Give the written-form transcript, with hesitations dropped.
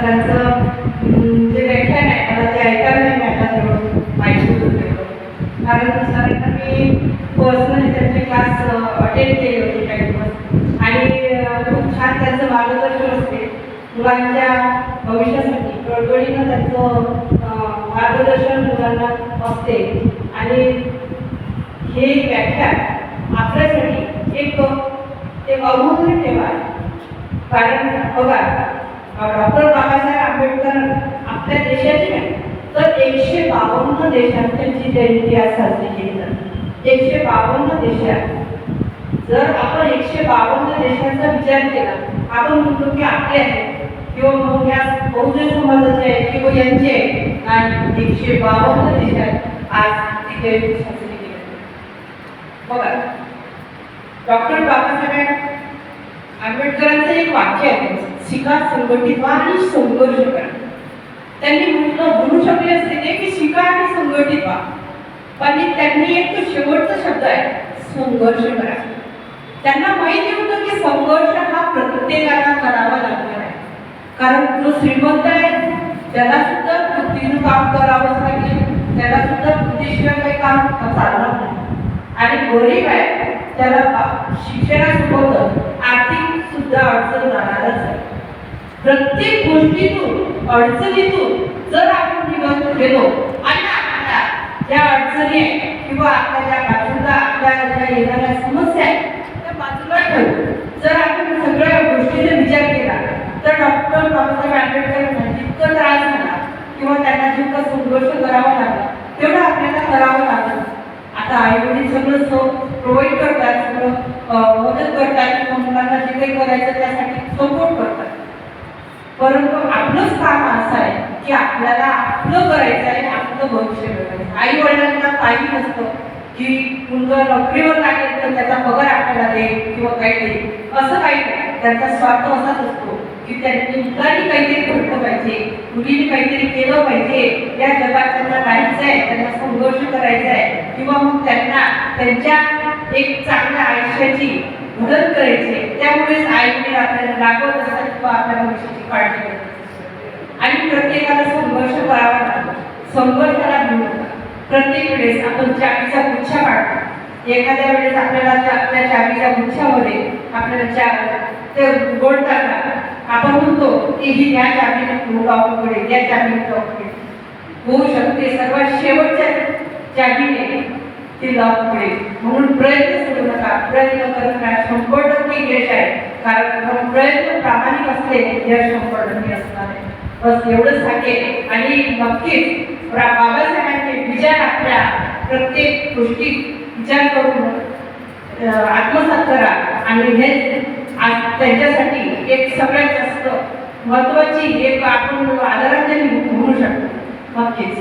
त्यांचं जे व्याख्यान आहे मला ते ऐकायला नाही मिळालं तेवढं माहिती होतं. कारण सरांना मी पर्सनली त्यांचे क्लास अटेंड केले होते काही दिवस आणि खूप छान त्यांचं मार्गदर्शन असते मुलांच्या भविष्यासाठी. गडबडीनं त्यांचं मार्गदर्शन मुलांना असते आणि हे व्याख्यान आपल्यासाठी एक अमूल्य ठेवा आहे. कारण बघा डॉक्टर बाबासाहेब आंबेडकर आपल्या देशाची नाही तर 152 देशात त्यांची जयंती आज साजरी केली जाते. 152 देशात जर आपण 152 देशांचा विचार केला, आपण म्हणतो की आपले आहे किंवा मग या बहुजन समाजाचे आहे किंवा यांचे आहे, आणि 152 देशात आज ती जयंती साजरी केली जाते. बघा डॉक्टर बाबासाहेब आंबेडकरांचं एक वाक्य आहे, शिका, संघटित व्हा आणि संघर्ष करा. त्यांनी म्हणू शकले असते की शिका आणि संघटित व्हा, पण त्यांनी एक तो शेवटचा शब्द आहे संघर्ष करा. त्यांना माहिती होतं की संघर्ष हा प्रत्येकाला करावा लागणार आहे. कारण जो श्रीमंत आहे त्याला सुद्धा बुद्धीनं काम करावंच लागेल, त्याला सुद्धा बुद्धीशिवाय काही काम चालणार नाही. आणि गरीब आहे त्याला शिक्षणासोबत आर्थिक सुद्धा अडचण जाणारच आहे. प्रत्येक गोष्टीतून अडचणीतून जर आपण निघत गेलो आणि आपल्या ज्या अडचणी आहे किंवा आपल्या ज्या बाजूला आपल्या ज्या येणाऱ्या समस्या आहेत त्या बाजूला ठेवून जर आपण सगळ्या गोष्टीचा विचार केला तर डॉक्टर बाबासाहेब आंबेडकरांना जितकं त्रास झाला किंवा त्यांना जितकं संघर्ष करावा लागला तेवढं आपल्याला करावं लागलं. आता आईवडील सगळं प्रोव्हाइड करतात, सगळं मदत करतात किंवा मुलांना जे काही करायचं त्यासाठी सपोर्ट करतात. परंतु आपलंच काम असं आहे की आपल्याला आपलं करायचं आहे, आपलं भविष्य घडवायचं. आई वडिलांना काही नसतं की मुलगा नोकरीवर लागेल तर त्याचा पगार आपल्याला देईल किंवा काही देईल, असं काही नाही. त्यांचा स्वार्थ असाच असतो की त्यांनी मुलांनी काहीतरी घडलं पाहिजे, मुलींनी काहीतरी केलं पाहिजे, या जगात त्यांना राहायचं आहे, त्यांना संघर्ष करायचा आहे किंवा मग त्यांना त्यांच्या एक चांगल्या आयुष्याची मदत करायची. त्यामुळेच आईने आपल्याला रागवत असतात किंवा आपल्या भविष्याची काळजी करतात. आणि प्रत्येकाला संघर्ष करावा लागतो. संघर्षाला भिन्न प्रत्येक वेळेस आपण चावीचा गुच्छा काढतो. एखाद्या वेळेस आपल्याला आपल्या चावीच्या गुच्छामध्ये आपल्याला ते गोडताना आपण म्हणतो की ही या चावीने लॉक पडेल, या चावीने लॉक पडेल. होऊ शकते सर्वात शेवटच्या चावीने ती लॉक पडेल. म्हणून प्रयत्न सोडू नका, प्रयत्न करत राहा. 100% यश आहे. कारण प्रयत्न प्रामाणिक असले यश 100% असणार आहे. बस एवढंच सांगेल. आणि नक्कीच बाबासाहेबांचे विचार आपल्या प्रत्येक गोष्टी विचार करून आत्मसात करा आणि हे आज त्यांच्यासाठी एक सगळ्यात जास्त महत्त्वाची एक आपण आदरांजली म्हणू शकतो. नक्कीच.